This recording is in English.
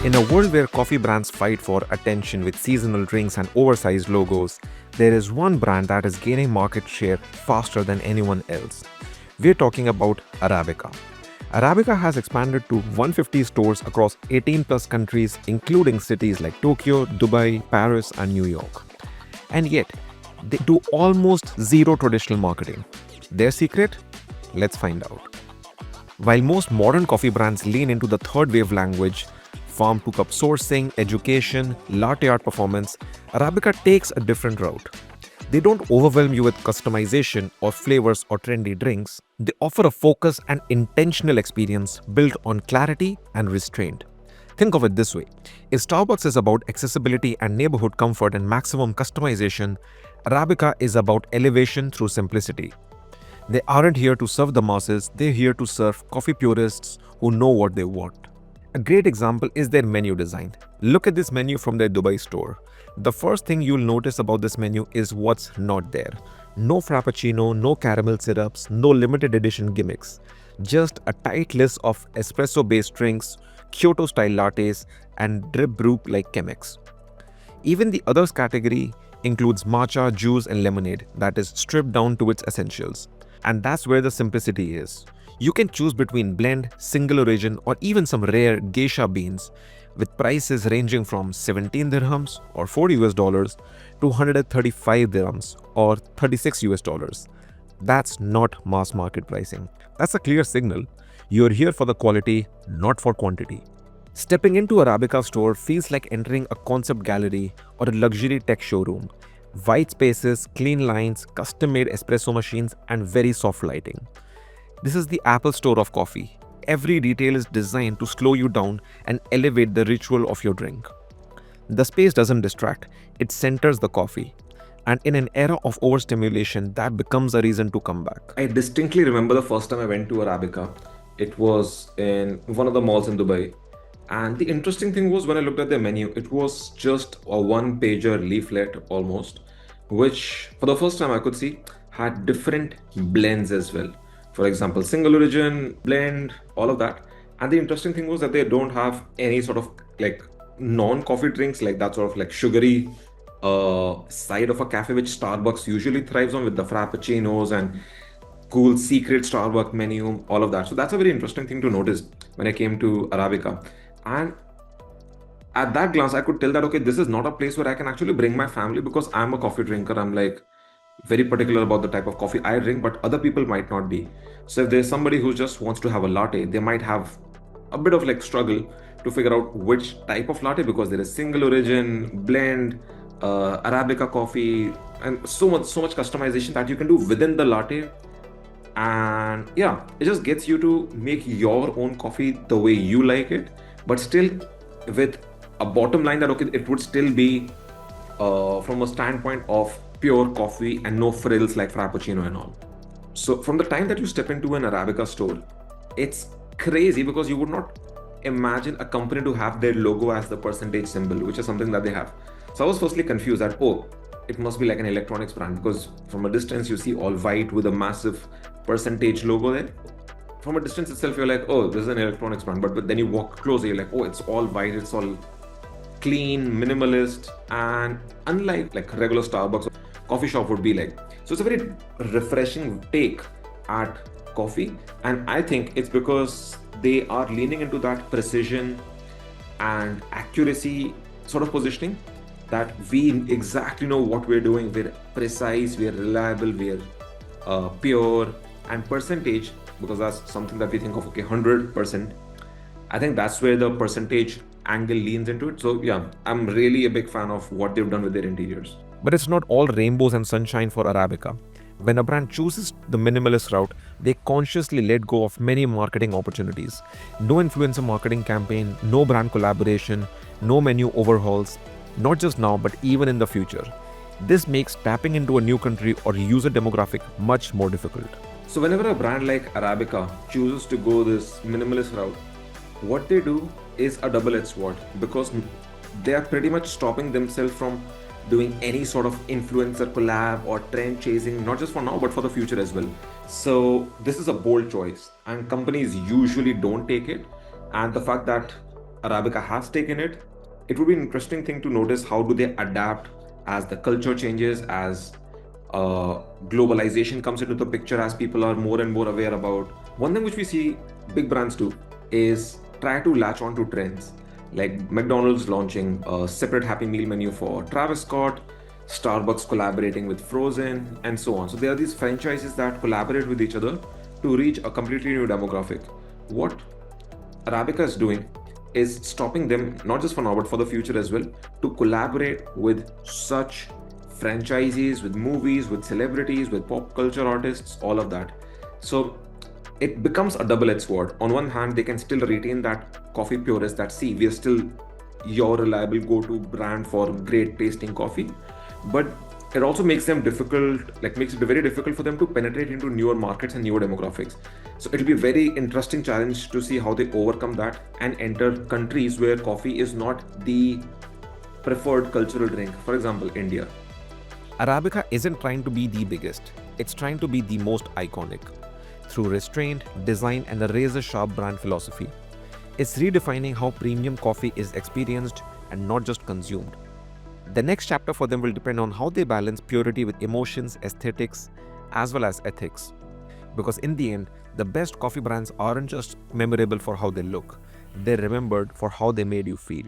In a world where coffee brands fight for attention with seasonal drinks and oversized logos, there is one brand that is gaining market share faster than anyone else. We're talking about Arabica. Arabica has expanded to 150 stores across 18 plus countries, including cities like Tokyo, Dubai, Paris, and New York. And yet, they do almost zero traditional marketing. Their secret? Let's find out. While most modern coffee brands lean into the third wave language, farm to cup sourcing, education, latte art performance, Arabica takes a different route. They don't overwhelm you with customization or flavors or trendy drinks. They offer a focused and intentional experience built on clarity and restraint. Think of it this way. If Starbucks is about accessibility and neighborhood comfort and maximum customization, Arabica is about elevation through simplicity. They aren't here to serve the masses, they're here to serve coffee purists who know what they want. A great example is their menu design. Look at this menu from their Dubai store. The first thing you'll notice about this menu is what's not there. No frappuccino, no caramel syrups, no limited edition gimmicks. Just a tight list of espresso-based drinks, Kyoto-style lattes, and drip brew like Chemex. Even the others category includes matcha, juice, and lemonade that is stripped down to its essentials. And that's where the simplicity is. You can choose between blend, single origin, or even some rare geisha beans, with prices ranging from 17 dirhams or $40 to 135 dirhams or $36. That's not mass market pricing. That's a clear signal. You're here for the quality, not for quantity. Stepping into Arabica store feels like entering a concept gallery or a luxury tech showroom. White spaces, clean lines, custom-made espresso machines, and very soft lighting. This is the Apple Store of coffee. Every detail is designed to slow you down and elevate the ritual of your drink. The space doesn't distract, it centers the coffee. And in an era of overstimulation, that becomes a reason to come back. I distinctly remember the first time I went to Arabica. It was in one of the malls in Dubai. And the interesting thing was when I looked at their menu, it was just a one-pager leaflet almost, which for the first time I could see had different blends as well. For example, single origin, blend, all of that. And the interesting thing was that they don't have any sort of like non-coffee drinks, like that sort of like sugary side of a cafe, which Starbucks usually thrives on with the frappuccinos and cool secret Starbucks menu, all of that. So that's a very interesting thing to notice when I came to Arabica. And at that glance, I could tell that, okay, this is not a place where I can actually bring my family because I'm a coffee drinker. I'm like very particular about the type of coffee I drink, but other people might not be. So if there's somebody who just wants to have a latte, they might have a bit of like struggle to figure out which type of latte because there is single origin, blend, Arabica coffee, and so much customization that you can do within the latte. And yeah, it just gets you to make your own coffee the way you like it, but still with a bottom line that okay, it would still be from a standpoint of pure coffee and no frills like frappuccino and all. So from the time that you step into an Arabica store, it's crazy because you would not imagine a company to have their logo as the percentage symbol, which is something that they have. So I was firstly confused that, oh, it must be like an electronics brand because from a distance you see all white with a massive percentage logo there. From a distance itself, you're like, oh, this is an electronics brand. But then you walk closer, you're like, oh, it's all white, it's all clean, minimalist, and unlike like regular Starbucks coffee shop would be like. So it's a very refreshing take at coffee, and I think it's because they are leaning into that precision and accuracy sort of positioning that we exactly know what we're doing. We're precise, we're reliable, we're pure, and percentage, because that's something that we think of, okay, 100%. I think that's where the percentage angle leans into it. So yeah, I'm really a big fan of what they've done with their interiors. But it's not all rainbows and sunshine for Arabica. When a brand chooses the minimalist route, they consciously let go of many marketing opportunities. No influencer marketing campaign, no brand collaboration, no menu overhauls, not just now, but even in the future. This makes tapping into a new country or user demographic much more difficult. So whenever a brand like Arabica chooses to go this minimalist route, what they do is a double-edged sword, because they are pretty much stopping themselves from doing any sort of influencer collab or trend chasing, not just for now, but for the future as well. So this is a bold choice, and companies usually don't take it. And the fact that Arabica has taken it, it would be an interesting thing to notice how do they adapt as the culture changes, as globalization comes into the picture, as people are more and more aware about. One thing which we see big brands do is try to latch on to trends, like McDonald's launching a separate Happy Meal menu for Travis Scott, Starbucks collaborating with Frozen, and so on. So there are these franchises that collaborate with each other to reach a completely new demographic. What Arabica is doing is stopping them, not just for now, but for the future as well, to collaborate with such franchises, with movies, with celebrities, with pop culture artists, all of that. So it becomes a double-edged sword. On one hand, they can still retain that coffee purist that, see, we are still your reliable go-to brand for great tasting coffee, but it also makes them difficult, like makes it very difficult for them to penetrate into newer markets and newer demographics. So it'll be a very interesting challenge to see how they overcome that and enter countries where coffee is not the preferred cultural drink. For example, India. Arabica isn't trying to be the biggest, it's trying to be the most iconic. Through restraint, design, and a razor sharp brand philosophy, it's redefining how premium coffee is experienced and not just consumed. The next chapter for them will depend on how they balance purity with emotions, aesthetics, as well as ethics. Because in the end, the best coffee brands aren't just memorable for how they look, they're remembered for how they made you feel.